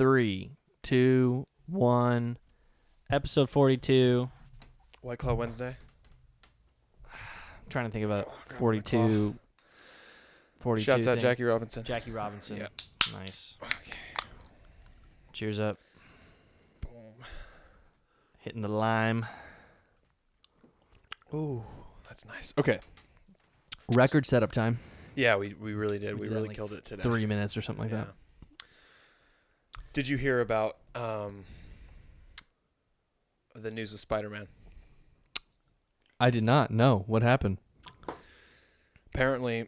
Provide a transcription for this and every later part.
3, 2, 1. Episode 42. White Claw Wednesday. I'm trying to think about 42. 42. Shouts out thing. Jackie Robinson. Jackie Robinson. Yeah. Nice. Okay. Cheers up. Boom. Hitting the lime. Ooh, that's nice. Okay. Record setup time. Yeah, we really did. We did really like killed it today. 3 minutes or something like that. Did you hear about the news with Spider-Man? I did not. No. What happened? Apparently,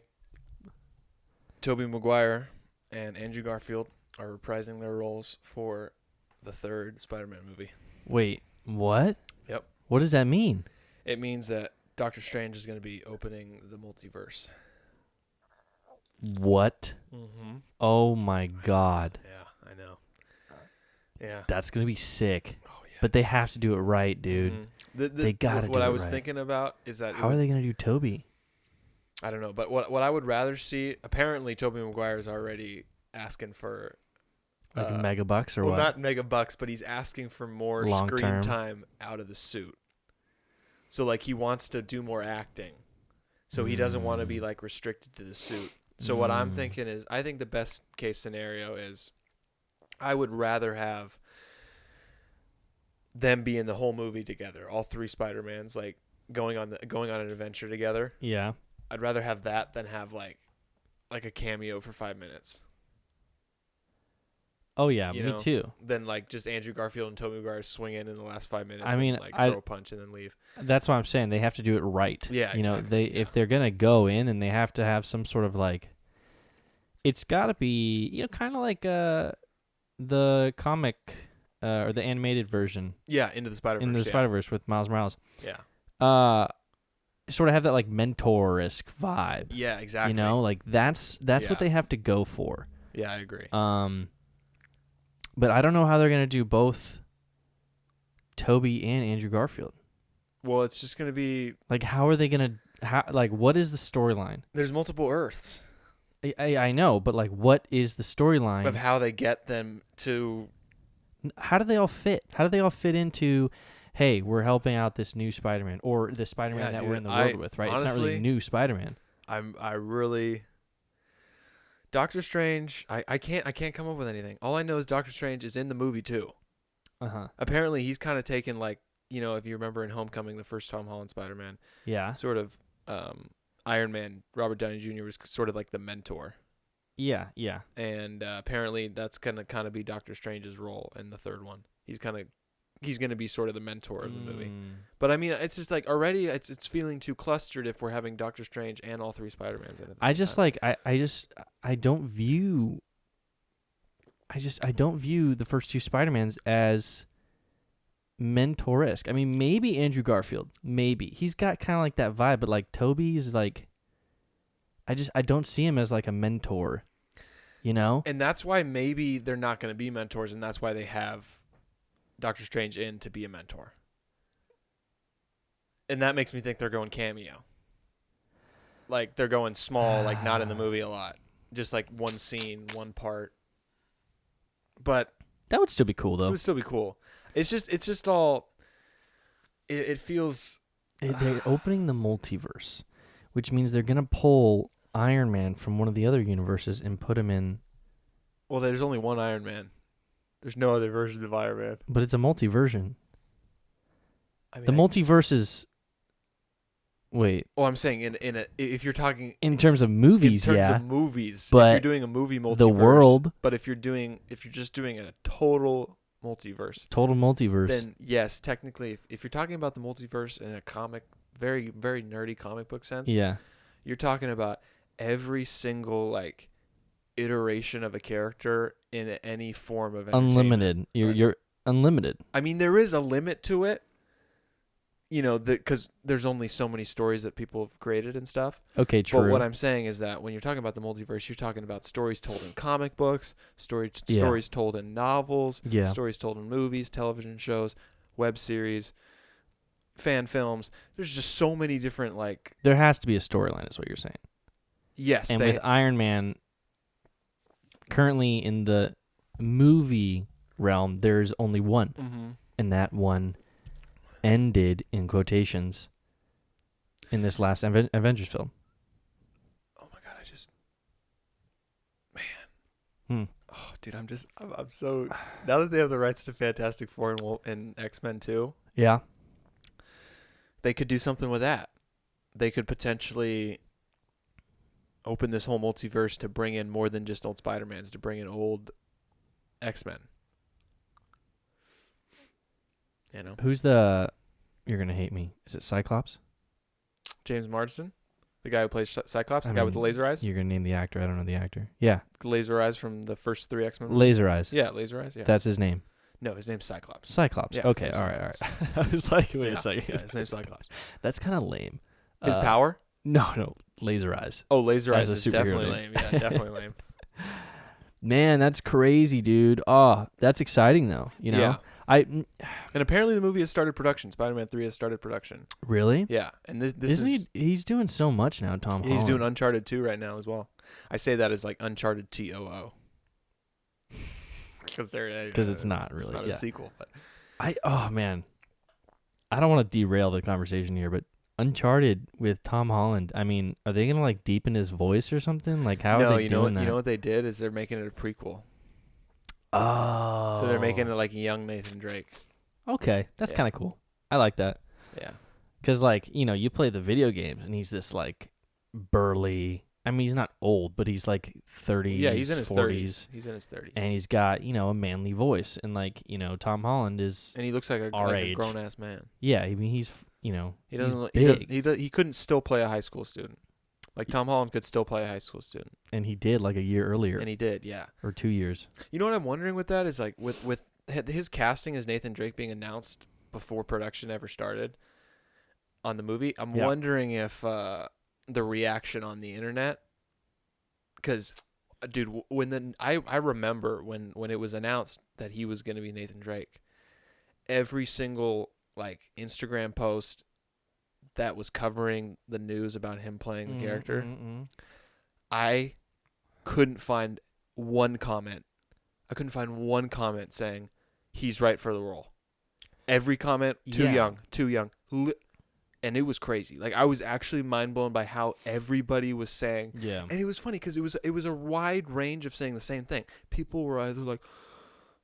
Tobey Maguire and Andrew Garfield are reprising their roles for the third Spider-Man movie. Wait, what? Yep. What does that mean? It means that Doctor Strange is going to be opening the multiverse. What? Mm-hmm. Oh my God. Yeah, I know. Yeah. That's going to be sick. Oh, yeah. But they have to do it right, dude. Mm-hmm. They got to do it right. What I was thinking about is that... How are they going to do Toby? I don't know. But what I would rather see... Apparently, Tobey Maguire is already asking for... Like mega bucks or well, what? Not mega bucks, but he's asking for more screen time out of the suit. So, like, he wants to do more acting. So he doesn't want to be, like, restricted to the suit. So what I'm thinking is, I think the best case scenario is I would rather have them be in the whole movie together, all three Spider-Mans, like, going on an adventure together. Yeah. I'd rather have that than have, like a cameo for 5 minutes. Oh, yeah, me too. Than, like, just Andrew Garfield and Tobey Maguire swing in the last 5 minutes and, like, throw a punch and then leave. That's what I'm saying. They have to do it right. Yeah, exactly. If they're going to go in, and they have to have some sort of, like, it's got to be, kind of like the comic or the animated version. Yeah, Into the Spider-Verse. Into the Spider-Verse with Miles Morales. Yeah. Sort of have that, like, mentor-esque vibe. Yeah, exactly. Like, that's what they have to go for. Yeah, I agree. But I don't know how they're going to do both Toby and Andrew Garfield. Well, it's just going to be... Like, how are they going to... Like, what is the storyline? There's multiple Earths. I know, but, like, what is the storyline? Of how they get them to... How do they all fit? How do they all fit into, hey, we're helping out this new Spider-Man, or the Spider-Man that we're in the world with, right? Honestly, it's not really new Spider-Man. I really... Doctor Strange, I can't come up with anything. All I know is Doctor Strange is in the movie too. Uh-huh. Apparently he's kind of taken, like, if you remember in Homecoming, the first Tom Holland Spider-Man. Yeah. Sort of Iron Man, Robert Downey Jr. was sort of like the mentor. Yeah, yeah. And apparently that's going to kind of be Doctor Strange's role in the third one. He's going to be sort of the mentor of the movie. But I mean, it's just like already it's feeling too clustered if we're having Doctor Strange and all three Spider-Mans in it. I don't view the first two Spider-Mans as mentor-esque. I mean, maybe Andrew Garfield, maybe. He's got kind of like that vibe, but like Toby's like I don't see him as like a mentor, And that's why maybe they're not going to be mentors, and that's why they have Doctor Strange in to be a mentor. And that makes me think they're going cameo. Like, they're going small, like, not in the movie a lot. Just, like, one scene, one part. But... that would still be cool, though. It would still be cool. It's just all... It feels... They're opening the multiverse, which means they're going to pull Iron Man from one of the other universes and put him in... Well, there's only one Iron Man. There's no other versions of Iron Man. But it's a multiversion. I mean, the multiverse is... Wait. Oh, I'm saying if you're talking... In terms of movies, in terms of movies. But if you're doing a movie multiverse. The world... But if you're just doing a total multiverse. Total multiverse. Then, yes, technically, if you're talking about the multiverse in a comic, very, very nerdy comic book sense. Yeah. You're talking about every single, like, iteration of a character in any form of entertainment. Unlimited. You're unlimited. I mean, there is a limit to it. Because there's only so many stories that people have created and stuff. Okay, true. But what I'm saying is that when you're talking about the multiverse, you're talking about stories told in comic books, stories told in novels, stories told in movies, television shows, web series, fan films. There's just so many different, like... There has to be a storyline, is what you're saying. Yes. And with Iron Man, currently in the movie realm, there's only one. Mm-hmm. And that one ended, in quotations, in this last Avengers film. Oh my god, man. Oh, dude, I'm so now that they have the rights to Fantastic Four and X-Men 2. Yeah. They could do something with that. They could potentially open this whole multiverse to bring in more than just old Spider-Mans, to bring in old X-Men. You know? Who's the... You're going to hate me. Is it Cyclops? James Marsden? The guy who plays Cyclops? The guy with the laser eyes? You're going to name the actor. I don't know the actor. Yeah. Laser eyes from the first 3 X-Men movies? Laser eyes. Yeah, laser eyes. Yeah. That's his name. No, his name's Cyclops. Cyclops. Yeah, okay, all right. I was like, wait a second. Yeah, his name's Cyclops. That's kind of lame. His power? No. Laser eyes. Oh, laser eyes As a is definitely superhero lame. Yeah, definitely lame. Man, that's crazy, dude. Oh, that's exciting, though. You know? Yeah. And apparently the movie has started production. Spider-Man 3 has started production. Really? Yeah. And this Isn't he? He's doing so much now, Tom Holland. He's doing Uncharted 2 right now as well. I say that as like Uncharted TOO. Because it's not really. It's not a sequel. But oh, man. I don't want to derail the conversation here, but Uncharted with Tom Holland, I mean, are they going to like deepen his voice or something? Like, how are they doing that? You know what they did is they're making it a prequel. Oh. So they're making it like young Nathan Drake. Okay. That's kind of cool. I like that. Yeah. Because, like, you know, you play the video games and he's this, like, burly. I mean, he's not old, but he's like 30s. Yeah, he's in his 40s. 30s. He's in his 30s. And he's got, you know, a manly voice. And, like, you know, Tom Holland is. And he looks like a grown ass man. Yeah, I mean, he's, you know, he doesn't. He couldn't still play a high school student. Like Tom Holland could still play a high school student. And he did like a year earlier. And he did, yeah. Or 2 years. You know what I'm wondering with that is like with his casting as Nathan Drake being announced before production ever started on the movie. I'm wondering if the reaction on the internet, because dude, I remember when it was announced that he was going to be Nathan Drake, every single like Instagram post that was covering the news about him playing the character, I couldn't find one comment. I couldn't find one comment saying he's right for the role. Every comment, too young. And it was crazy. Like, I was actually mind blown by how everybody was saying. Yeah. And it was funny because it was a wide range of saying the same thing. People were either like,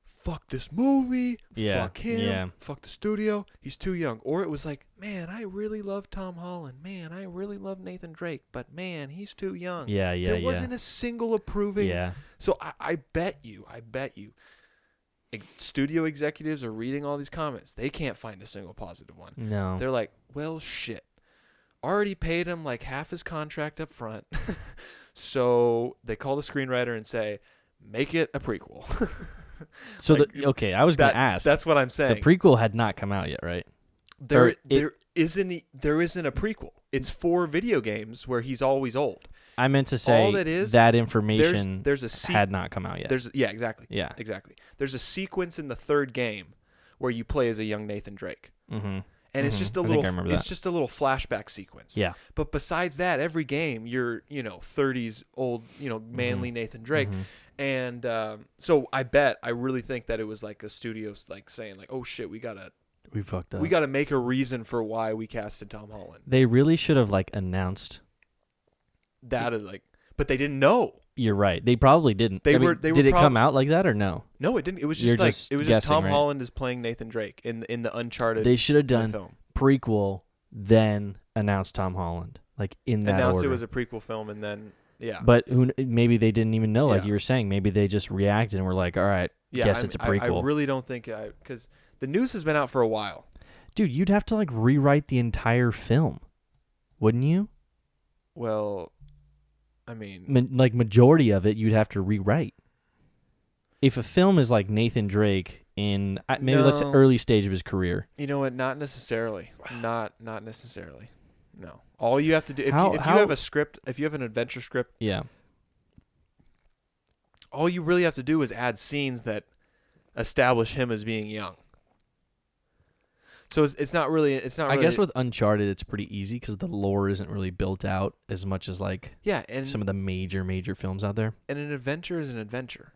fuck this movie, fuck him, fuck the studio, he's too young. Or it was like, man, I really love Tom Holland. Man, I really love Nathan Drake. But, man, he's too young. There wasn't a single approving. Yeah. So I bet you, studio executives are reading all these comments. They can't find a single positive one. No. They're like, well, shit. Already paid him like half his contract up front. So they call the screenwriter and say, make it a prequel. So, like, I was going to ask. That's what I'm saying. The prequel had not come out yet, right? There isn't a prequel. It's 4 video games where he's always old. I meant to say all that is that information had not come out yet. Exactly. Yeah. Exactly. There's a sequence in the 3rd game where you play as a young Nathan Drake. Mm-hmm. And it's just a little flashback sequence. Yeah. But besides that, every game you're, 30s old, manly Nathan Drake. Mm-hmm. And so I really think that it was like the studio's like saying like, oh shit, we fucked up. We got to make a reason for why we casted Tom Holland. They really should have like announced that, but they didn't know. You're right. They probably didn't. Did it come out like that or no? No, it didn't. It was just Tom Holland is playing Nathan Drake in the Uncharted. They should have done film. Prequel, then announced Tom Holland, like in that announced order. It was a prequel film, and then But maybe they didn't even know, like you were saying. Maybe they just reacted and were like, "All right, guess it's a prequel." I really don't think because the news has been out for a while. Dude, you'd have to like rewrite the entire film, wouldn't you? Well, I mean, like majority of it, you'd have to rewrite. If a film is like Nathan Drake in let's say early stage of his career, you know what? Not necessarily. Not necessarily. No. All you have to do if you have a script, if you have an adventure script, all you really have to do is add scenes that establish him as being young. So it's not really. I guess with Uncharted, it's pretty easy because the lore isn't really built out as much as like and some of the major films out there. And an adventure is an adventure.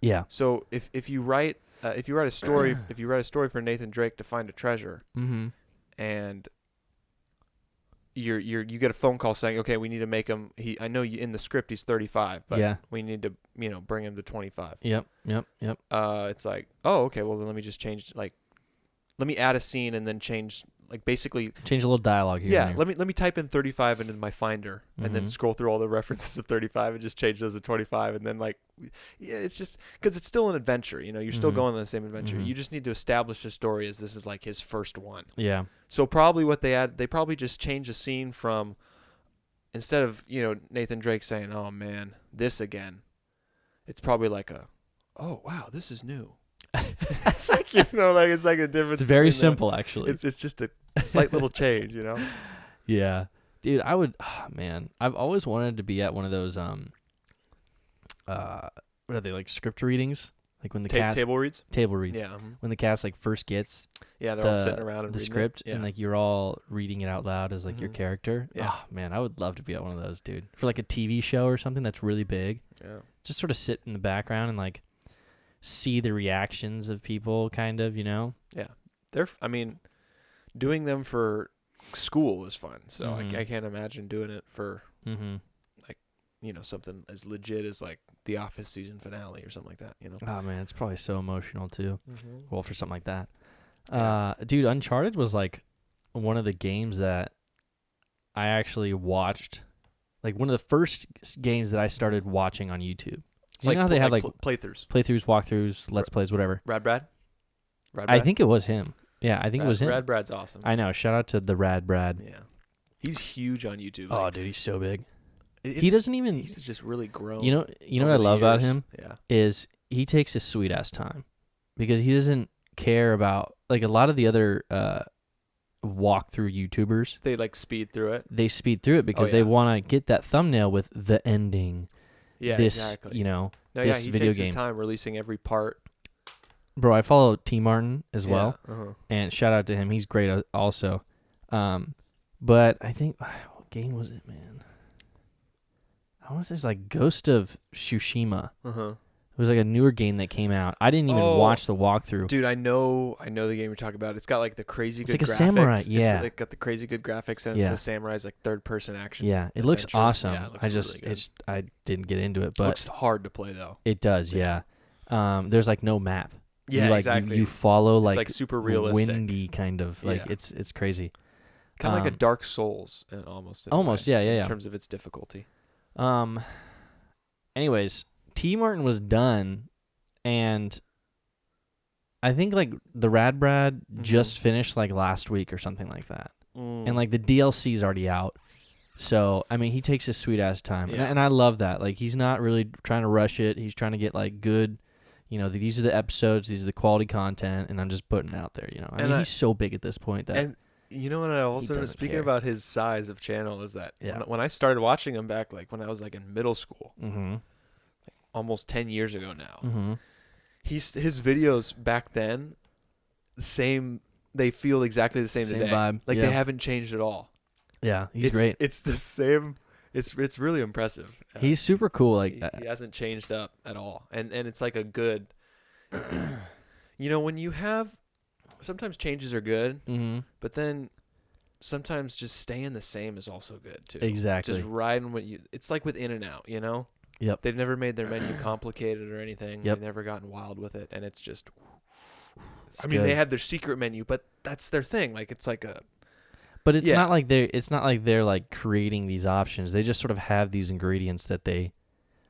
Yeah. So if you write a story for Nathan Drake to find a treasure, and you get a phone call saying, okay, we need to make him. I know you in the script he's 35, but we need to bring him to 25. Yep. It's like, oh, okay, well then let me just change, like, let me add a scene and then change, like, basically change a little dialogue here. Yeah, let me type in 35 into my Finder and then scroll through all the references of 35 and just change those to 25, and then, like, it's just because it's still an adventure. You're still going on the same adventure. You just need to establish the story as this is like his first one. Yeah. So probably what they probably just change a scene from, instead of Nathan Drake saying, "Oh man, this again," it's probably like "Oh wow, this is new." It's like it's like a difference. It's very simple, actually. It's just a slight little change, Yeah, dude, I would. Oh, man, I've always wanted to be at one of those. What are they, like, script readings? Like when the cast table reads. Yeah. When the cast, like, first gets. Yeah, they're all sitting around and the reading script, it. and like you're all reading it out loud as like your character. Yeah. Oh man, I would love to be at one of those, dude. For like a TV show or something that's really big. Yeah. Just sort of sit in the background and like see the reactions of people, kind of, Yeah. Doing them for school is fun. So I can't imagine doing it for like, something as legit as like The Office season finale or something like that, Oh man, it's probably so emotional too. Well, for something like that. Dude, Uncharted was like one of the games that I actually watched, like one of the first games that I started watching on YouTube. You know how they have like playthroughs, walkthroughs, let's plays, whatever. RadBrad? I think it was him. Yeah, I think it was him. RadBrad's awesome. I know. Shout out to TheRadBrad. Yeah, he's huge on YouTube. Oh, dude, he's so big. He doesn't even. He's just really grown. You know what I love about him? Yeah, is he takes his sweet ass time, because he doesn't care about, like, a lot of the other walkthrough YouTubers. They like speed through it. They speed through it because they want to get that thumbnail with the ending. Yeah, this, exactly. This he video takes game. his time releasing every part. Bro, I follow T. Martin as well, Yeah, and shout out to him. He's great also. But I think, what game was it, man? I want to say it's like Ghost of Tsushima. It was like a newer game that came out. I didn't even watch the walkthrough. Dude, I know the game you're talking about. It's got like the crazy good graphics. It's like a samurai, yeah. It's got the crazy good graphics, and it's the samurai's like third person action. Yeah, it looks awesome. Yeah, it looks really good. I didn't get into it, but it looks hard to play though. It does, yeah. There's like no map. Yeah, exactly. You follow it's like super realistic, windy kind of, like it's crazy. Kind of like a Dark Souls, almost. Yeah. In terms of its difficulty. Anyways, T. Martin was done, and I think like TheRadBrad just finished like last week or something like that, and like the DLC's already out. So I mean, he takes his sweet ass time, and I love that. Like, he's not really trying to rush it. He's trying to get like good. These are the episodes, these are the quality content, and I'm just putting it out there. I mean, he's so big at this point that. And you know what? I also speaking about his size of channel is that when I started watching him back, like when I was like in middle school, like almost 10 years ago now, his videos back then, they feel exactly the same today. Vibe. Like they haven't changed at all. Yeah, he's great. It's the same. It's really impressive. He's super cool. Like he hasn't changed up at all, and it's like a good. When you have, sometimes changes are good, but then sometimes just staying the same is also good too. Exactly. Just riding what you. It's like with In-N-Out, Yep. They've never made their menu complicated or anything. Yep. They've never gotten wild with it, and it's just. It's mean, good. they have their secret menu, but that's their thing. Like it's like a. But it's not like they're like creating these options. They just sort of have these ingredients that they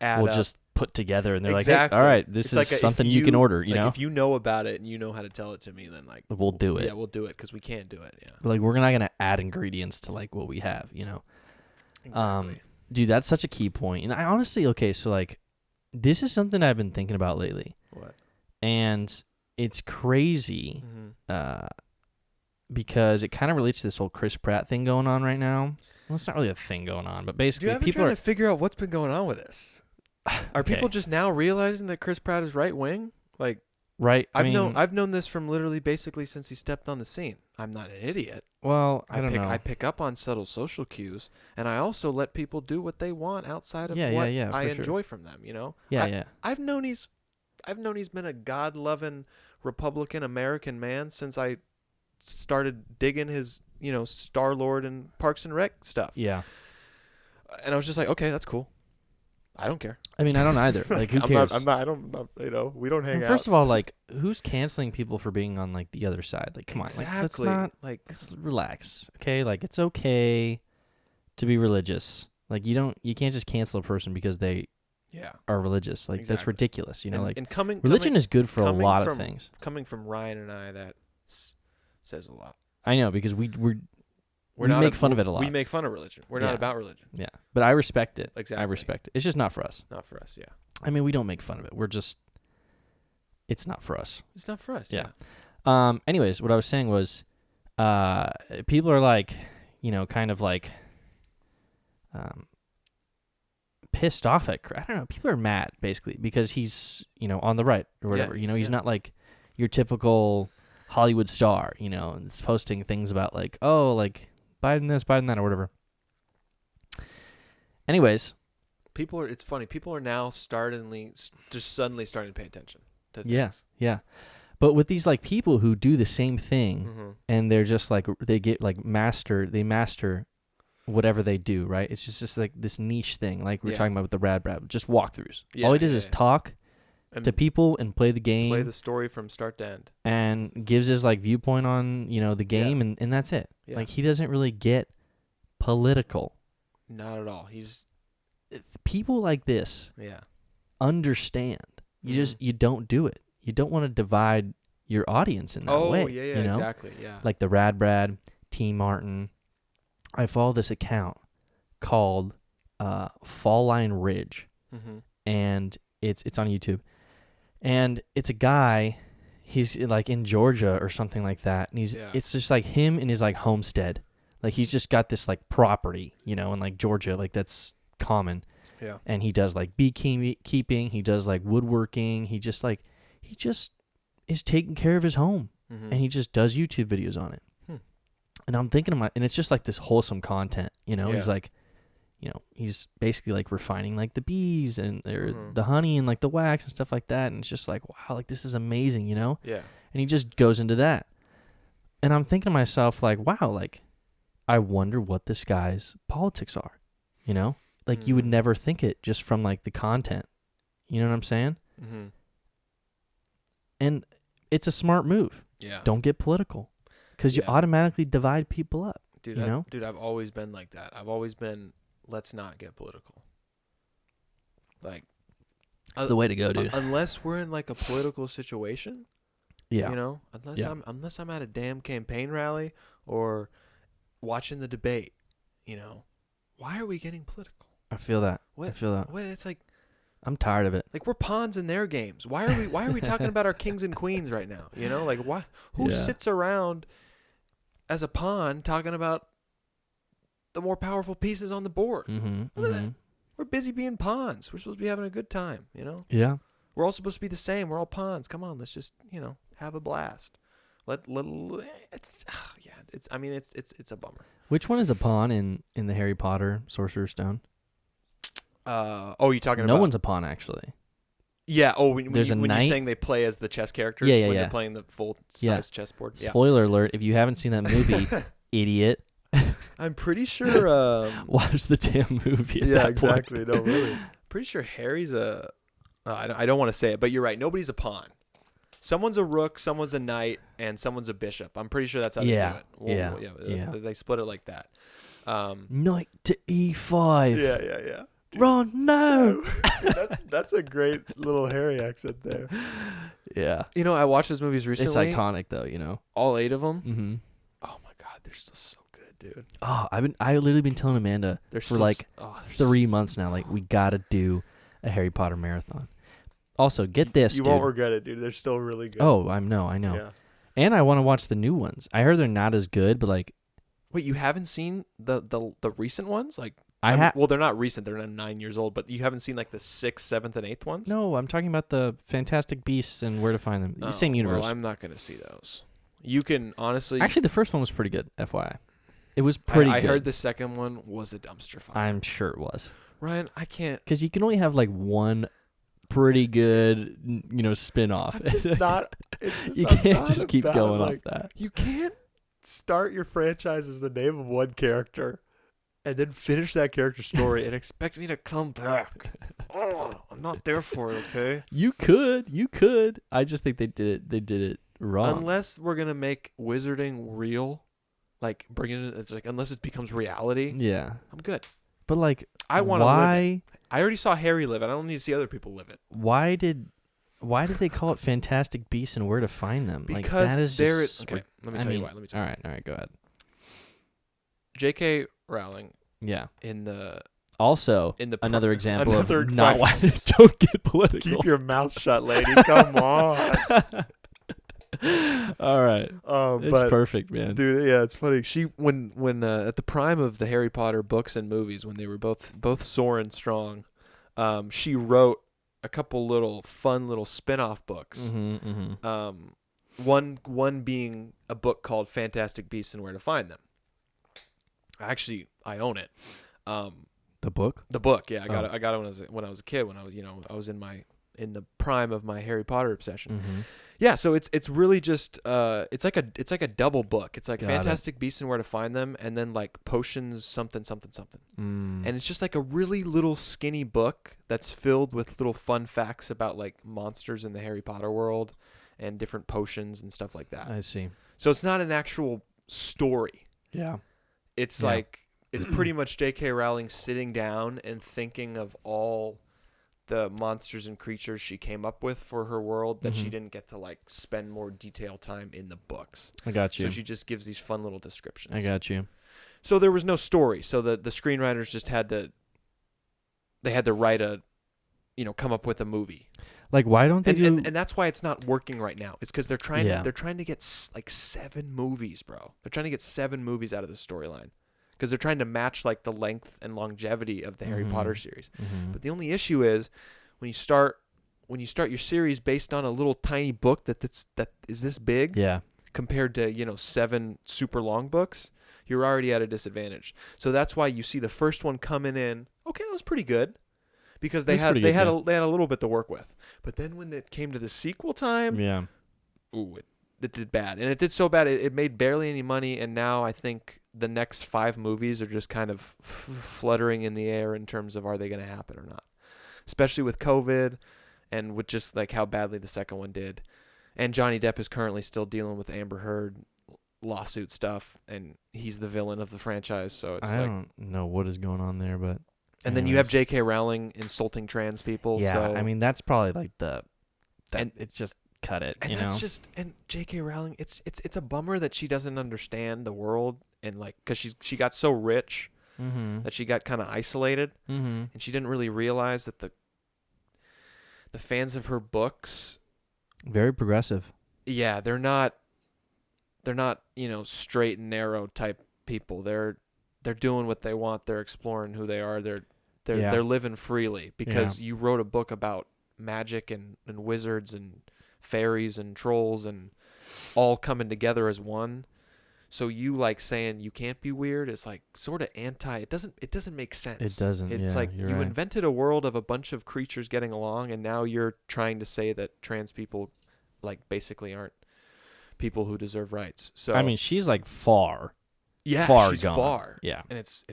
will just put together, and they're like, hey, all right, this is something you can order. If you know about it and you know how to tell it to me, then like we'll do it. Yeah, we'll do it because we can't do it. Yeah. But like we're not gonna add ingredients to like what we have. Exactly. Dude, that's such a key point. And I honestly, so like, this is something I've been thinking about lately. What? And it's crazy. Because it kind of relates to this whole Chris Pratt thing going on right now. Well, it's not really a thing going on, but basically people are trying to figure out what's been going on with this. Are people just now realizing that Chris Pratt is right wing? Like, right? I've known this from literally basically since he stepped on the scene. I'm not an idiot. Well, I don't know. I pick up on subtle social cues, and I also let people do what they want outside of what I enjoy from them. Yeah. I've known he's I've known he's been a God-loving Republican American man since I started digging his, Star-Lord and Parks and Rec stuff. Yeah. And I was just like, okay, that's cool. I don't care. I mean, I don't either. Like, who cares? We don't hang out. First of all, like, who's canceling people for being on, like, the other side? Like, come on. Exactly. Let's relax, okay? Like, it's okay to be religious. Like, you can't just cancel a person because they are religious. Like, that's ridiculous, religion is good for a lot of things. Coming from Ryan and I, that says a lot. I know, because we make fun of it a lot. We make fun of religion. We're not about religion. Yeah, but I respect it. Exactly. I respect it. It's just not for us. Not for us, yeah. I mean, we don't make fun of it. It's not for us. It's not for us, yeah. Anyways, what I was saying was, people are like, kind of like, pissed off at, I don't know, people are mad, basically, because he's, on the right or whatever. He's not like your typical Hollywood star, and it's posting things about like, oh, like Biden this, Biden that, or whatever. Anyways, it's funny. People are now suddenly starting to pay attention to things. Yeah, yeah. But with these like people who do the same thing, and they're just like they master whatever they do, right? It's just like this niche thing, like we're talking about with the TheRadBrad, just walkthroughs. All he does is talk to people and play the game, play the story from start to end, and gives his like viewpoint on the game, and that's it. Yeah. Like he doesn't really get political. Not at all. People like this. Yeah. Understand. You don't do it. You don't want to divide your audience in that way. Oh yeah, exactly. Yeah. Like the TheRadBrad, T. Martin. I follow this account called Fall Line Ridge, and it's on YouTube. And it's a guy, he's like in Georgia or something like that. And it's just like him in his like homestead. Like he's just got this like property, in like Georgia, like that's common. Yeah. And he does like beekeeping, he does like woodworking, he just is taking care of his home. And he just does YouTube videos on it. And I'm thinking and it's just like this wholesome content, he's like, he's basically like refining like the bees and the honey and like the wax and stuff like that. And it's just like, wow, like this is amazing, Yeah. And he just goes into that. And I'm thinking to myself like, wow, like I wonder what this guy's politics are, Like you would never think it just from like the content. You know what I'm saying? And it's a smart move. Yeah. Don't get political because you automatically divide people up. Dude, dude, I've always been like that. I've always been, let's not get political. Like, it's the way to go, dude. Unless we're in like a political situation. Yeah. Unless I'm at a damn campaign rally or watching the debate, why are we getting political? I feel that. It's like I'm tired of it. Like we're pawns in their games. Why are we talking about our kings and queens right now? Like why? Who sits around as a pawn talking about the more powerful pieces on the board? We're busy being pawns. We're supposed to be having a good time. Yeah. We're all supposed to be the same. We're all pawns. Come on, let's just have a blast. It's a bummer. Which one is a pawn in the Harry Potter Sorcerer's Stone? You talking about? No one's a pawn, actually. Yeah. Oh, when you're saying they play as the chess characters when they're playing the full size chessboard. Yeah. Spoiler alert! If you haven't seen that movie, idiot. I'm pretty sure. Watch the damn movie. Yeah, exactly. No, really. Pretty sure Harry's a. I don't want to say it, but you're right. Nobody's a pawn. Someone's a rook, someone's a knight, and someone's a bishop. I'm pretty sure that's how they do it. They split it like that. Knight to e5. Yeah. Run, no. That's a great little Harry accent there. Yeah. I watched those movies recently. It's iconic, though. All 8 of them. Mm-hmm. Oh my God, they're still so good, dude. Oh, I've literally been telling Amanda for like 3 months now, like we gotta do a Harry Potter marathon. Also, get this, You won't regret it, dude. They're still really good. Oh, I know. Yeah. And I want to watch the new ones. I heard they're not as good, but like... Wait, you haven't seen the recent ones? Like, well, they're not recent. They're not 9 years old, but you haven't seen like the 6th, 7th, and 8th ones? No, I'm talking about the Fantastic Beasts and Where to Find Them. The same universe. Well, I'm not going to see those. You can honestly... Actually, the first one was pretty good, FYI. It was pretty good. I heard the second one was a dumpster fire. I'm sure it was. Ryan, I can't... Because you can only have like one pretty good, spin-off. You can't just keep going off that. You can't start your franchise as the name of one character and then finish that character's story and expect me to come back. Oh, I'm not there for it, okay? You could. I just think they did it wrong. Unless we're going to make wizarding real, like bringing it, it's like, unless it becomes reality. Yeah. I'm good. But like, I want to live it. I already saw Harry live it. I don't need to see other people live it. Why did they call it Fantastic Beasts and Where to Find Them? Because that is there just, okay, let me tell you why. All right, go ahead. J.K. Rowling. Yeah. Also, another example another of not why they don't get political. Keep your mouth shut, lady. Come on. All right. It's perfect, man. Dude, yeah, it's funny. She when at the prime of the Harry Potter books and movies, when they were both soaring strong, she wrote a couple little fun little spin-off books. Mm-hmm, mm-hmm. One being a book called Fantastic Beasts and Where to Find Them. Actually, I own it. The book? The book, yeah. I got it when I was a kid. When I was in the prime of my Harry Potter obsession. Mm-hmm. Yeah, so it's really just it's like a double book. It's like Got Fantastic Beasts and Where to Find Them, and then like Potions something. And it's just like a really little skinny book that's filled with little fun facts about like monsters in the Harry Potter world and different potions and stuff like that. I see. So it's not an actual story. Yeah. It's like it's pretty much J.K. Rowling sitting down and thinking of all the monsters and creatures she came up with for her world that she didn't get to like spend more detailed time in the books. I got you. So she just gives these fun little descriptions. I got you. So there was no story. So the screenwriters just had to write come up with a movie. Like, why don't they and that's why it's not working right now. It's because they're trying to get like 7 movies, bro. They're trying to get 7 movies out of the storyline because they're trying to match like the length and longevity of the Harry Potter series. Mm-hmm. But the only issue is when you start your series based on a little tiny book that is this big, compared to 7 super long books, you're already at a disadvantage. So that's why you see the first one coming in. Okay, that was pretty good. Because they had a little bit to work with, but then when it came to the sequel time, it did bad, and it did so bad it made barely any money. And now I think the next 5 movies are just kind of fluttering in the air in terms of are they going to happen or not, especially with COVID and with just like how badly the second one did. And Johnny Depp is currently still dealing with Amber Heard lawsuit stuff, and he's the villain of the franchise. So it's I don't know what is going on there, but. And then you have J.K. Rowling insulting trans people. Yeah, so. I mean that's probably like it just cut it. And that's just J.K. Rowling. It's a bummer that she doesn't understand the world and like because she got so rich that she got kind of isolated and she didn't really realize that the fans of her books very progressive. Yeah, they're not straight and narrow type people. They're doing what they want. They're exploring who they are. They're living freely because you wrote a book about magic and wizards and fairies and trolls and all coming together as one. So you like saying you can't be weird is like sort of anti. It doesn't make sense. It doesn't. It's like you right. invented a world of a bunch of creatures getting along, and now you're trying to say that trans people like basically aren't people who deserve rights. So I mean, she's like far. Yeah, far she's gone. far. Yeah, and it's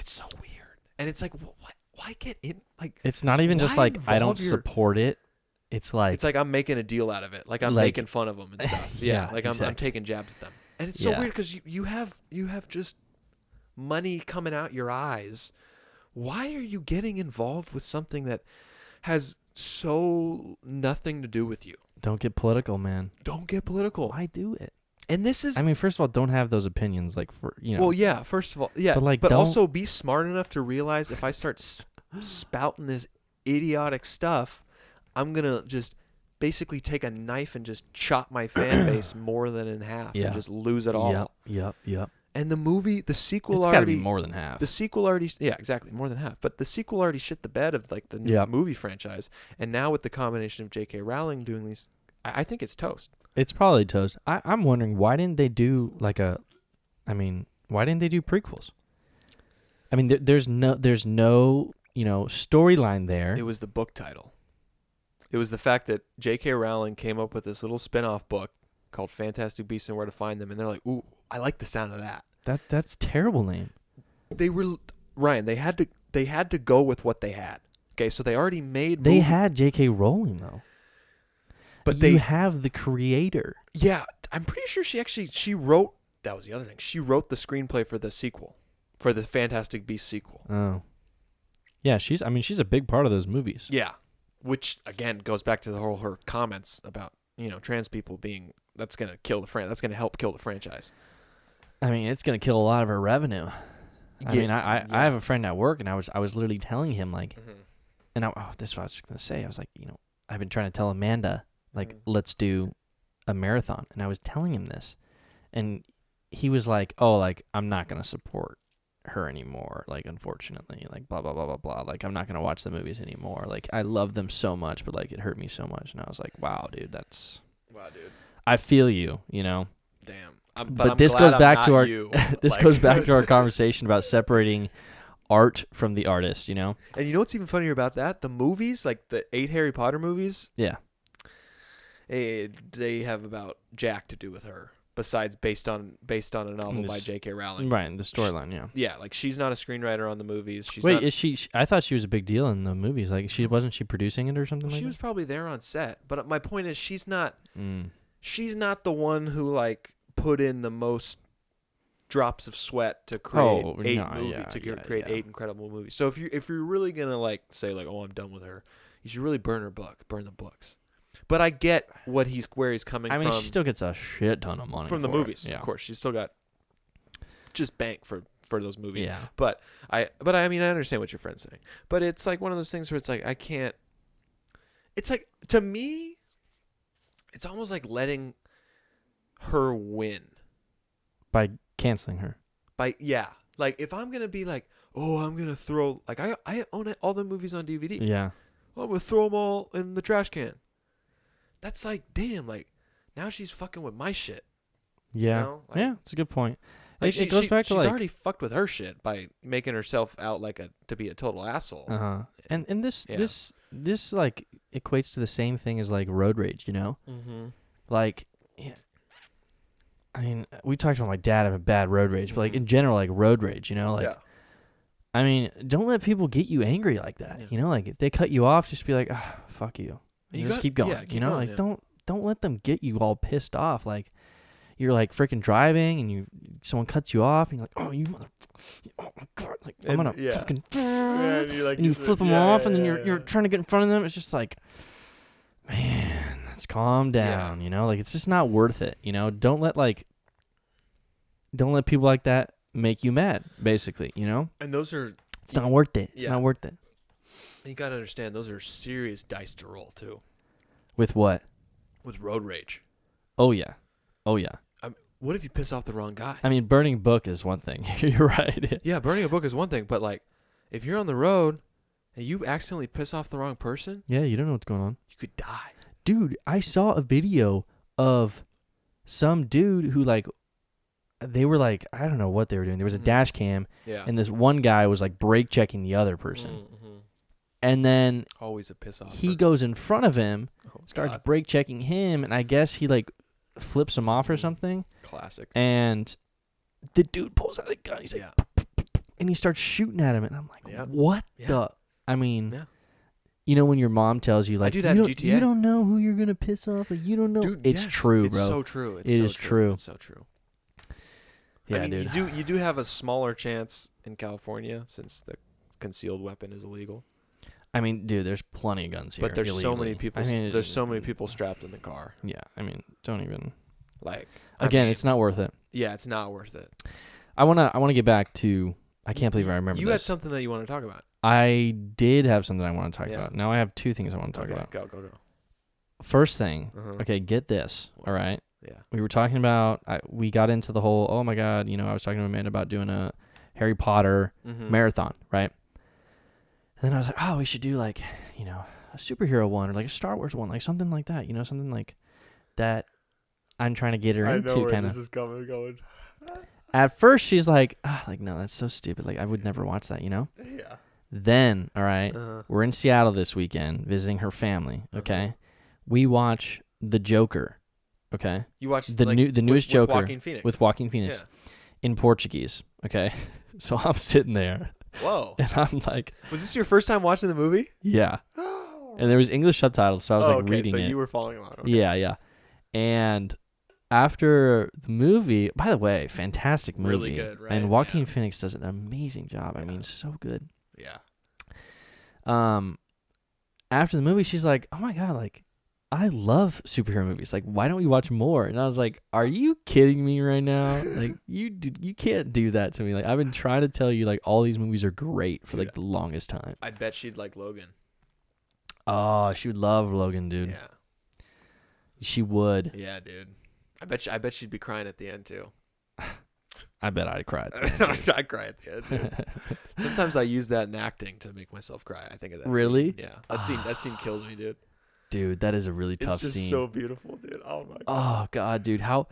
so weird, and it's like, what? Why get in? Like, it's not even just like I don't support it. It's like I'm making a deal out of it. Like I'm making fun of them and stuff. Like exactly. I'm taking jabs at them, and it's so weird because you have just money coming out your eyes. Why are you getting involved with something that has so nothing to do with you? Don't get political, man. Don't get political. Why do it? And this is... I mean, first of all, don't have those opinions, like, for, Well, yeah, first of all, yeah. But also be smart enough to realize if I start spouting this idiotic stuff, I'm going to just basically take a knife and just chop my fan base more than in half and just lose it all. Yep. And the sequel it's already... It's got to be more than half. The sequel already... Yeah, exactly, more than half. But the sequel already shit the bed of, like, the new movie franchise. And now with the combination of J.K. Rowling doing these... I think it's toast. It's probably toast. I'm wondering why didn't they do why didn't they do prequels? I mean, there's no storyline there. It was the book title. It was the fact that J.K. Rowling came up with this little spin-off book called Fantastic Beasts and Where to Find Them, and they're like, "Ooh, I like the sound of that." That's terrible name. They were Ryan. They had to go with what they had. Okay, so they already made. They had J.K. Rowling though, but you have the creator. Yeah, I'm pretty sure she wrote. That was the other thing. She wrote the screenplay for the sequel, for the Fantastic Beasts sequel. Oh, yeah. She's a big part of those movies. Yeah, which again goes back to the whole her comments about trans people being that's gonna kill the that's gonna help kill the franchise. I mean, it's gonna kill a lot of her revenue. I mean, I have a friend at work, and I was literally telling him like, and this is what I was gonna say. I was like, I've been trying to tell Amanda like, let's do a marathon, and I was telling him this, and he was like, oh, like I'm not gonna support her anymore, like unfortunately, like blah blah blah blah blah, like I'm not gonna watch the movies anymore, like I love them so much, but like it hurt me so much. And I was like, wow, dude, I feel you, Damn. But this goes back to our goes back to our conversation about separating art from the artist, And you know what's even funnier about that? The movies, like the 8 Harry Potter movies, yeah, they have about jack to do with her. Besides based on a novel by J.K. Rowling. Right, the storyline, yeah. Yeah, like she's not a screenwriter on the movies. Is she? I thought she was a big deal in the movies. Like, wasn't she producing it or something like that? She was probably there on set. But my point is she's not she's not the one who like put in the most drops of sweat to create create 8 incredible movies. So if you're really going to like say like, "Oh, I'm done with her." You should really burn the books. But I get where he's coming from. I mean, she still gets a shit ton of money from the movies. Yeah. Of course, she's still got just bank for those movies. Yeah. But I mean, I understand what your friend's saying. But it's like one of those things where it's like I can't. It's like, to me, it's almost like letting her win by canceling her. Like if I'm gonna be like, oh, I'm gonna throw like I own all the movies on DVD. Yeah. Well, I'm gonna throw them all in the trash can. That's like, damn, like, now she's fucking with my shit. Yeah. Like, yeah, that's a good point. Like it goes back to she's already fucked with her shit by making herself out like to be a total asshole. Uh-huh. And this like equates to the same thing as like road rage, Mm-hmm. Like, I mean, we talked about my dad having bad road rage, but like in general, like road rage, like. Yeah. I mean, don't let people get you angry like that. Yeah. Like if they cut you off, just be like, fuck you. You just keep going. Like don't let them get you all pissed off. Like you're like freaking driving and someone cuts you off and you're like, oh, you mother, oh my god, like I'm gonna fucking, and you flip them off and then you're trying to get in front of them. It's just like, man, let's calm down. Like it's just not worth it. Don't let people like that make you mad, basically. And those are, it's not worth it. It's not worth it. You gotta understand, those are serious dice to roll too. With what? With road rage. Oh yeah. What if you piss off the wrong guy? I mean, burning a book is one thing. You're right. Yeah, burning a book is one thing, but like, if you're on the road and you accidentally piss off the wrong person, yeah, you don't know what's going on. You could die. Dude, I saw a video of some dude who like, they were like, I don't know what they were doing. There was a dash cam, and this one guy was like brake checking the other person. Mm-hmm. And then always a piss off. He goes in front of him, starts brake checking him, and I guess he like flips him off or something. Classic. And the dude pulls out a gun. He's like, and he starts shooting at him, and I'm like, what the? I mean, when your mom tells you like, I do that in GTA. You don't know who you're gonna piss off. Like, you don't know. Dude, it's true, bro. It's so true. It is true. It's so true. Yeah, I mean, dude. You do have a smaller chance in California since the concealed weapon is illegal. I mean, dude, there's plenty of guns here. But there's illegally. so many people. There's so many people strapped in the car. Yeah, I mean, don't even. Like again, it's not worth it. Yeah, it's not worth it. I wanna get back to. I can't believe I remember. You had something that you want to talk about. I did have something I want to talk about. Now I have two things I want to talk about. Go. First thing. Okay, get this. All right. Yeah. We were talking about. We got into the whole. Oh my God! I was talking to Amanda about doing a Harry Potter marathon, right? And then I was like, oh, we should do like, a superhero one or like a Star Wars one, like something like that, something like that. I'm trying to get her into kind of. I know where this is going. At first, she's like, no, that's so stupid. Like, I would never watch that, Yeah. Then, all right, we're in Seattle this weekend visiting her family. Okay, we watch The Joker. Okay, you watched the newest Joker with Joaquin Phoenix in Portuguese. Okay, so I'm sitting there. Whoa! And I'm like, was this your first time watching the movie? Yeah. And there was English subtitles, so I was reading it. So you were following along. Okay. Yeah. And after the movie, by the way, fantastic movie. Really good, right? And Joaquin Phoenix does an amazing job. I mean, so good. Yeah. After the movie, she's like, "Oh my God, like, I love superhero movies. Like, why don't we watch more?" And I was like, "Are you kidding me right now? Like, you can't do that to me. Like, I've been trying to tell you, like, all these movies are great for like the longest time." I bet she'd like Logan. Oh, she would love Logan, dude. Yeah. She would. Yeah, dude. I bet she'd be crying at the end too. I bet I'd cry at the end. I cry at the end too. Sometimes I use that in acting to make myself cry. I think of that. Really? Scene. Yeah. That scene kills me, dude. Dude, that is a really tough scene. It's just so beautiful, dude. Oh my God. Oh God, dude, how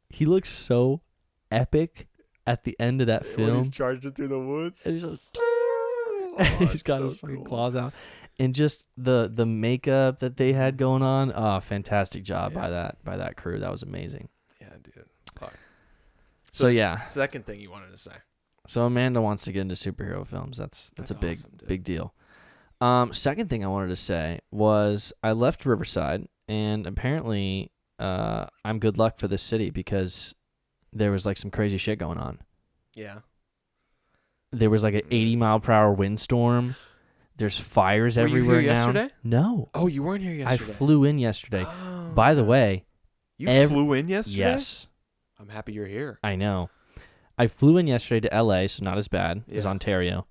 he looks so epic at the end of that film. When he's charging through the woods. And he's like, he's got his fucking claws out. And just the makeup that they had going on, fantastic job by that crew. That was amazing. Yeah, dude. Fuck. So yeah. Second thing you wanted to say. So Amanda wants to get into superhero films. That's a big awesome, big deal. Second thing I wanted to say was I left Riverside, and apparently I'm good luck for this city because there was like some crazy shit going on. Yeah. There was like an 80-mile-per-hour windstorm. There's fires everywhere Were you here now. yesterday? No. Oh, you weren't here yesterday. I flew in yesterday. Oh, By the way, you flew in yesterday? Yes. I'm happy you're here. I know. I flew in yesterday to LA, so not as bad as Ontario.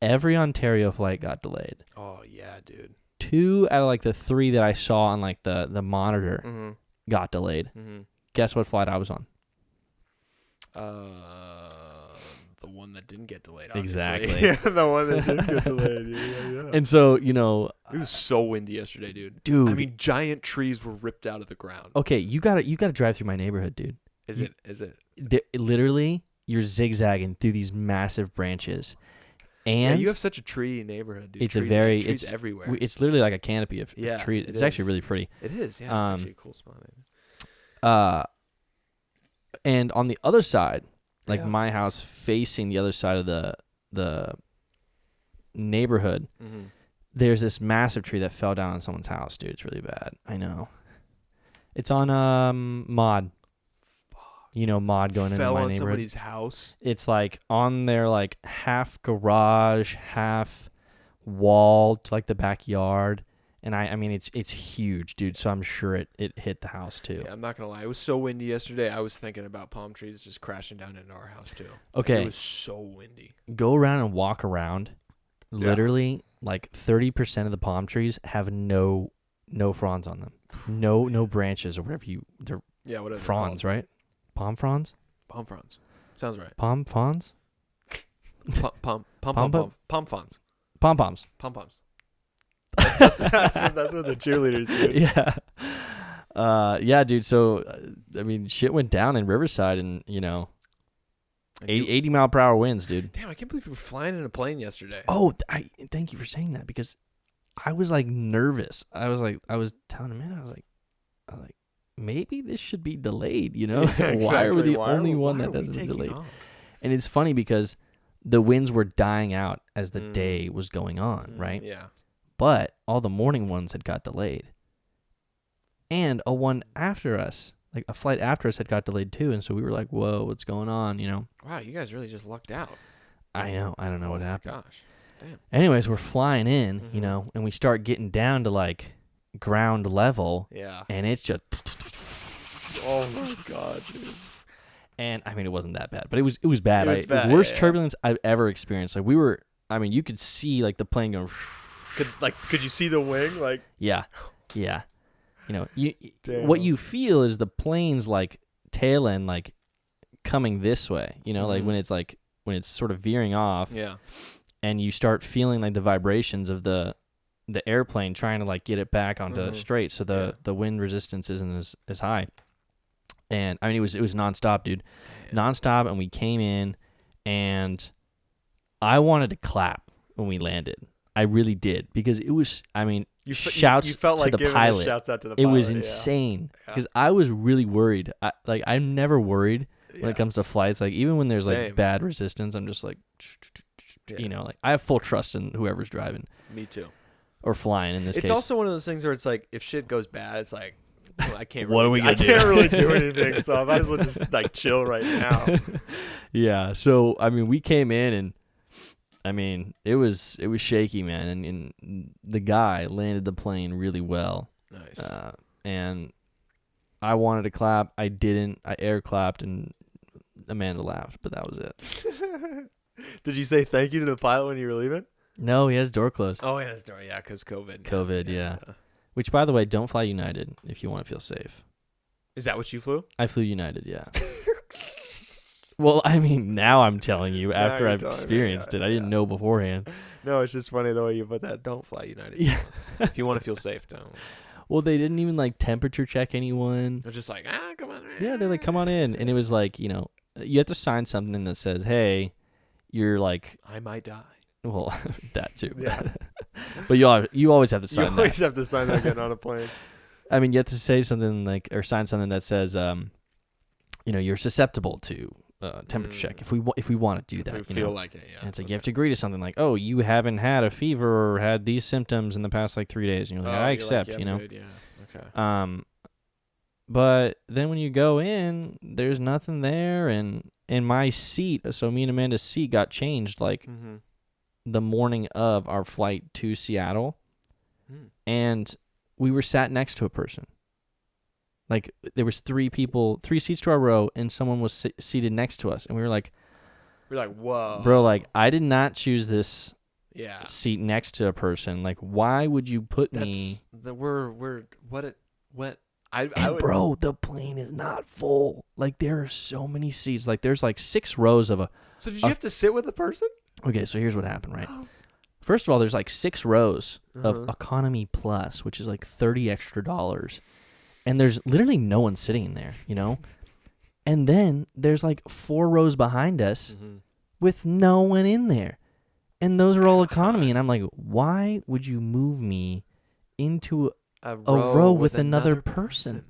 Every Ontario flight got delayed. Oh, yeah, dude. 2 out of like the 3 that I saw on like the monitor got delayed. Mm-hmm. Guess what flight I was on? The one that didn't get delayed, obviously. Exactly. Yeah, the one that didn't get delayed. Yeah. And so, you know, it was so windy yesterday, dude. Dude. I mean, giant trees were ripped out of the ground. Okay, you gotta drive through my neighborhood, dude. Is it? Literally, you're zigzagging through these massive branches. And you have such a tree neighborhood, dude. It's trees everywhere. It's literally like a canopy of trees. It's actually really pretty. It is, yeah. It's actually a cool spot. And on the other side, like my house facing the other side of the neighborhood, there's this massive tree that fell down on someone's house, dude. It's really bad. I know. It's on Mod. You know, Mod going into my neighborhood. Fell on somebody's house. It's like on their like half garage, half wall to like the backyard. And I mean, it's huge, dude. So I'm sure it hit the house too. Yeah, I'm not gonna lie. It was so windy yesterday. I was thinking about palm trees just crashing down into our house too. Okay, it was so windy. Go around and walk around. Yeah. Literally, like 30% of the palm trees have no fronds on them. No branches or whatever whatever fronds, right? Palm fronds. Palm fronds. Sounds right. Palm fronds. Pom fronds. Pom poms. Pom poms. That's what the cheerleaders do. Yeah, dude. So, I mean, shit went down in Riverside, and 80 mile per hour winds, dude. Damn, I can't believe you were flying in a plane yesterday. Oh, thank you for saying that because I was like nervous. I was telling him, man, I was like, maybe this should be delayed. You know, yeah, exactly. Why are we the only one that doesn't be delayed? And it's funny because the winds were dying out as the day was going on, right? Yeah. But all the morning ones had got delayed. And a one after us, like a flight after us had got delayed too. And so we were like, whoa, what's going on, you know? Wow, you guys really just lucked out. I know. I don't know what happened. Gosh. Damn. Anyways, we're flying in, you know, and we start getting down to like ground level. Yeah. And it's just... Oh my God, dude. And I mean, it wasn't that bad, but it was bad. It was bad, worst turbulence I've ever experienced. Like you could see like the plane going... Could you see the wing? Like, yeah. You know, what you feel is the plane's like tail end like coming this way. You know, like when it's sort of veering off. Yeah. And you start feeling like the vibrations of the airplane trying to like get it back onto straight, so the wind resistance isn't as high. And I mean, it was nonstop, dude, nonstop. And we came in, and I wanted to clap. when we landed. I really did, because it was, I mean, you shouts felt to like the pilot. Shouts out to the pilot. It was insane, because I was really worried. I'm never worried when it comes to flights. Like, even when there's like bad resistance, I'm just like, you know, like I have full trust in whoever's driving. Me too. Or flying in this case. It's also one of those things where it's like, if shit goes bad, it's like, well, I can't. What really, are we gonna do? I can't really do anything, so I might as well just like chill right now. Yeah. So I mean, we came in, and I mean, it was shaky, man, and the guy landed the plane really well. Nice. And I wanted to clap. I didn't. I air clapped, and Amanda laughed, but that was it. Did you say thank you to the pilot when you were leaving? No, he has door closed. Oh, yeah, his door. Yeah, because COVID. COVID, yeah. Which, by the way, don't fly United if you want to feel safe. Is that what you flew? I flew United, yeah. Well, I mean, now I'm telling you after I've experienced it. I didn't know beforehand. No, it's just funny the way you put that. Don't fly United. Yeah. If you want to feel safe, don't. Well, they didn't even like temperature check anyone. They're just like, come on. Yeah, they're like, come on in. And it was like, you know, you have to sign something that says, hey, you're like, I might die. Well, that too. Yeah. But you always have to sign that. You always have to sign that getting on a plane. I mean, you have to say something like, or sign something that says, you know, you're susceptible to temperature check if we want to do that. If we feel like it, yeah. And it's like you have to agree to something like, oh, you haven't had a fever or had these symptoms in the past like 3 days. And you're like, I accept, like, you know. Good, yeah. Okay. But then when you go in, there's nothing there, and in my seat, so me and Amanda's seat got changed like the morning of our flight to Seattle, and we were sat next to a person. Like, there was 3 seats to our row, and someone was seated next to us, and we were like, whoa, bro, like, I did not choose this seat next to a person. Like, why would you put me? Bro, the plane is not full. Like, there are so many seats. Like, there's like 6 rows of a. So did you have to sit with a person? Okay, so here's what happened, right? First of all, there's like 6 rows of economy plus, which is like $30 extra. And there's literally no one sitting in there, you know? And then there's like 4 rows behind us with no one in there. And those are all economy. And I'm like, why would you move me into a row with another person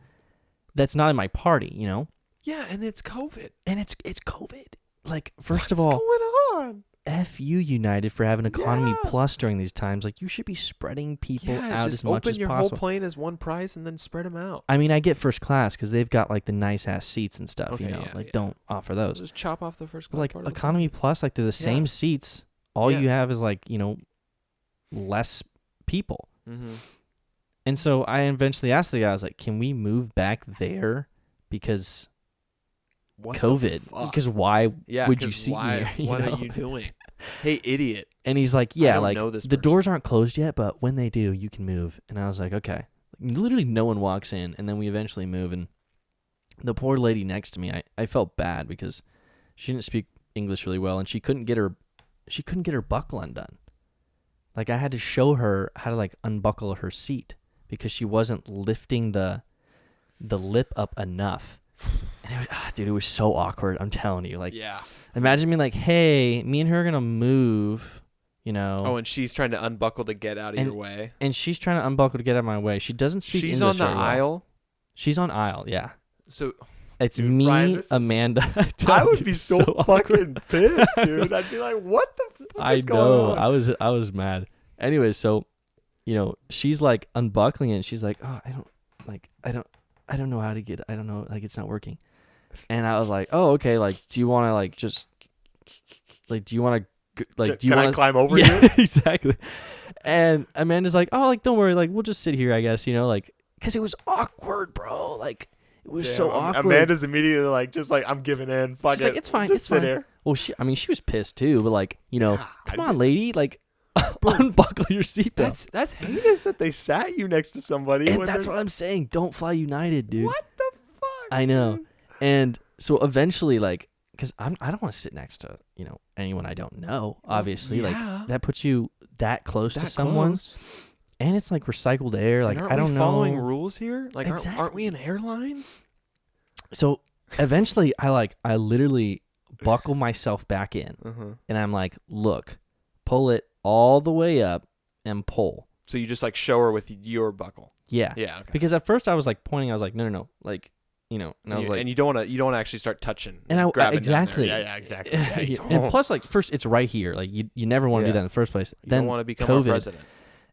that's not in my party, you know? Yeah, and it's COVID. And it's COVID. Like, first of all, what's going on? F you, United, for having economy plus during these times. Like, you should be spreading people out as much as possible. Open your whole plane as one price and then spread them out. I mean, I get first class because they've got like the nice ass seats and stuff. You know, don't offer those. Just chop off the first class. But like part economy plus, like they're the same seats. All you have is like, you know, less people. And so I eventually asked the guy, I was like, can we move back there because COVID? Because why would you seat me here? What are you doing? Hey, idiot. And he's like, yeah, like the doors aren't closed yet, but when they do, you can move. And I was like, okay. Literally no one walks in, and then we eventually move. And the poor lady next to me, I felt bad because she didn't speak English really well, and she couldn't get her buckle undone. Like, I had to show her how to like unbuckle her seat because she wasn't lifting the lip up enough. And it was so awkward. I'm telling you. Like, imagine me like, hey, me and her are gonna move. You know. Oh, and she's trying to unbuckle to get out of your way. And she's trying to unbuckle to get out of my way. She doesn't speak English very well. She's on the aisle. She's on aisle. Yeah. So. It's dude, me, Ryan, Amanda. I would be so fucking pissed, dude. I'd be like, what the fuck is going on? I was mad. Anyway, so, you know, she's like unbuckling it, and she's like, oh, I don't know how to get, I don't know, like, it's not working. And I was like, oh, okay, like, do you want to, like, just, like, do you want to, like, do you want to climb over you? Yeah, exactly. And Amanda's like, oh, like, don't worry, like, we'll just sit here, I guess, you know, like, because it was awkward, bro. Like, it was so awkward. Amanda's immediately like, just like, I'm giving in. Fuck She's it. Like, it's fine. Just it's sit fine. Here. Well, she was pissed too, but like, you know, come on, lady, like, unbuckle your seatbelt. That's heinous that they sat you next to somebody. And that's what I'm saying. Don't fly United, dude. What the fuck? I know. Dude? And so eventually, like, because I don't want to sit next to, you know, anyone I don't know. Obviously, like, that puts you that close to someone. And it's like recycled air. Like, I don't know. Following rules here? Like, aren't we an airline? So eventually, I literally buckle myself back in, and I'm like, look, pull it all the way up and pull. So you just like show her with your buckle. Yeah. Yeah. Okay. Because at first I was like pointing. I was like, no. Like, you know, and I was like, and you don't want to actually start touching. And I grabbing exactly. Down there. Yeah. Exactly. Yeah, And plus, like, first it's right here. Like, you never want to do that in the first place. You then don't want to become COVID, our president.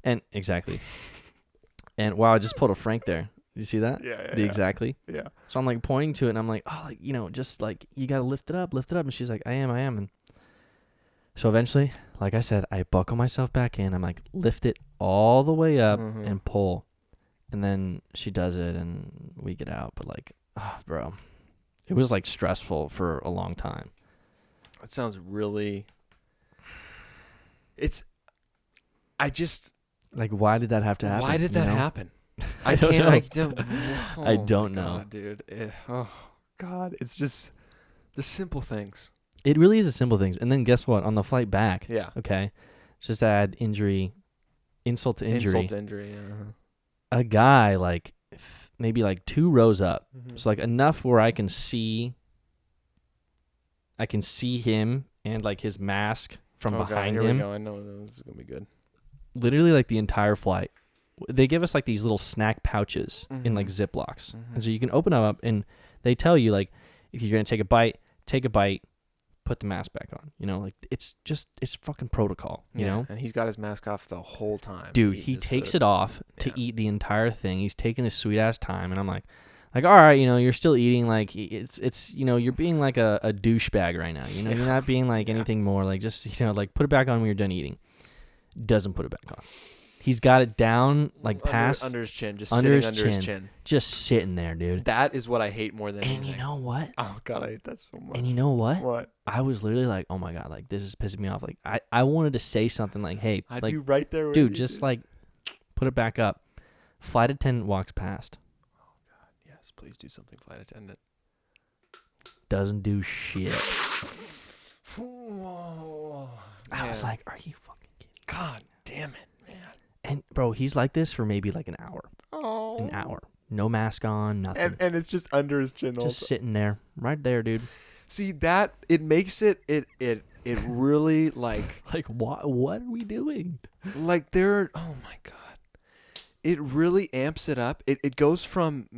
And exactly. And wow, I just pulled a Frank there. Did you see that? Yeah. Exactly. Yeah. So I'm like pointing to it, and I'm like, oh, like, you know, just like you gotta lift it up. And she's like, I am. And so eventually, like I said, I buckle myself back in. I'm like, lift it all the way up and pull. And then she does it, and we get out. But like, oh, bro, it was like stressful for a long time. That sounds really. Like, why did that have to happen? Why did that happen? I don't know. I don't know, God, dude. Oh God, it's just the simple things. It really is the simple things. And then guess what? On the flight back, okay, just add insult to injury. Yeah. A guy like maybe like 2 rows up, so like enough where I can see him and like his mask from behind him. Here we go. I know this is gonna be good. Literally like the entire flight. They give us like these little snack pouches in like Ziplocs, and so you can open them up, and they tell you like if you're gonna take a bite, put the mask back on. You know, like it's fucking protocol. You know, and he's got his mask off the whole time. Dude, he takes it off to eat the entire thing. He's taking his sweet ass time, and I'm like, all right, you know, you're still eating. Like it's you know, you're being like a douchebag right now. You know, you're not being like anything more. Like just, you know, like put it back on when you're done eating. Doesn't put it back on. He's got it down, like past under his chin, just under sitting under his chin, just sitting there, dude. That is what I hate more than anything. And you know what? Oh God, I hate that so much. And you know what? What? I was literally like, oh my God, like this is pissing me off. Like I wanted to say something like, hey, I'd like, be right there with dude, you, just like put it back up. Flight attendant walks past. Oh God, yes, please do something, flight attendant. Doesn't do shit. Whoa, I was like, are you fucking kidding? God damn it, man. And bro, he's like this for maybe like an hour. Oh. An hour. No mask on, nothing. And it's just under his chin. Just sitting there. Right there, dude. See, that it makes it really like like what are we doing? Like oh my God. It really amps it up. It goes from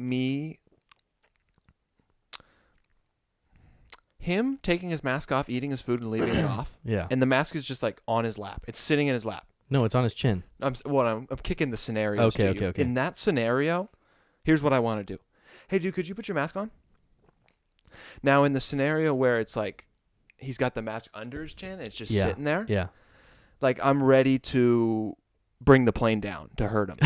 him taking his mask off, eating his food and leaving it off. Yeah. And the mask is just like on his lap. It's sitting in his lap. No, it's on his chin. I'm kicking the scenario. Okay. In that scenario, here's what I want to do. Hey, dude, could you put your mask on? Now, in the scenario where it's like he's got the mask under his chin, it's just sitting there. Yeah. Like I'm ready to bring the plane down to hurt him.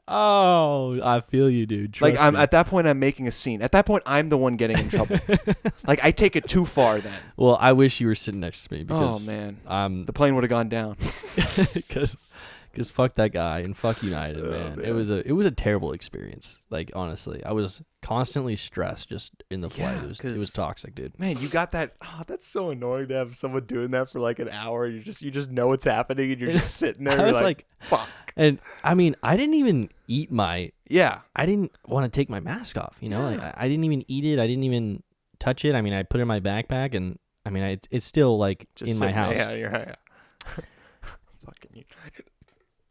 Oh, I feel you, dude. Trust like me. At that point, I'm making a scene. At that point, I'm the one getting in trouble. Like I take it too far then. Well, I wish you were sitting next to me because the plane would have gone down. Because fuck that guy and fuck United, man. It was a terrible experience. Like honestly, I was constantly stressed just in the flight. It was toxic, dude. Man, you got that. Oh, that's so annoying to have someone doing that for like an hour. You just know what's happening and you're just sitting there. I was like, fuck. And I mean, I didn't even eat my. Yeah. I didn't want to take my mask off. You know, like I didn't even eat it. I didn't even touch it. I mean, I put it in my backpack, and I mean, it's still like just in my house. Yeah. Fucking you.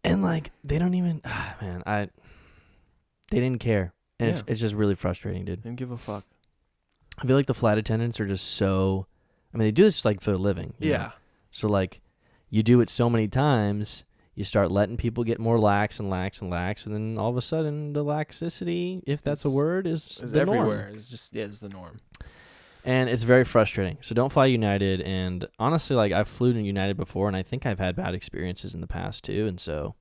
And like they don't even, they didn't care, and it's just really frustrating, dude. Didn't give a fuck. I feel like the flight attendants are just so. I mean, they do this like for a living. You know? So like, you do it so many times, you start letting people get more lax, and then all of a sudden the laxicity, if that's a word, is the everywhere. norm. It's just it's the norm. And it's very frustrating. So don't fly United. And honestly, like I've flown United before, and I think I've had bad experiences in the past too. And so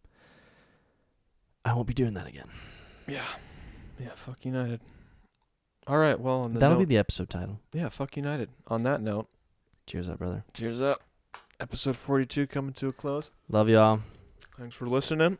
I won't be doing that again. Yeah. Yeah, fuck United. All right, well, that'll be the episode title. Yeah, fuck United. On that note. Cheers up, brother. Cheers up. Episode 42 coming to a close. Love y'all. Thanks for listening.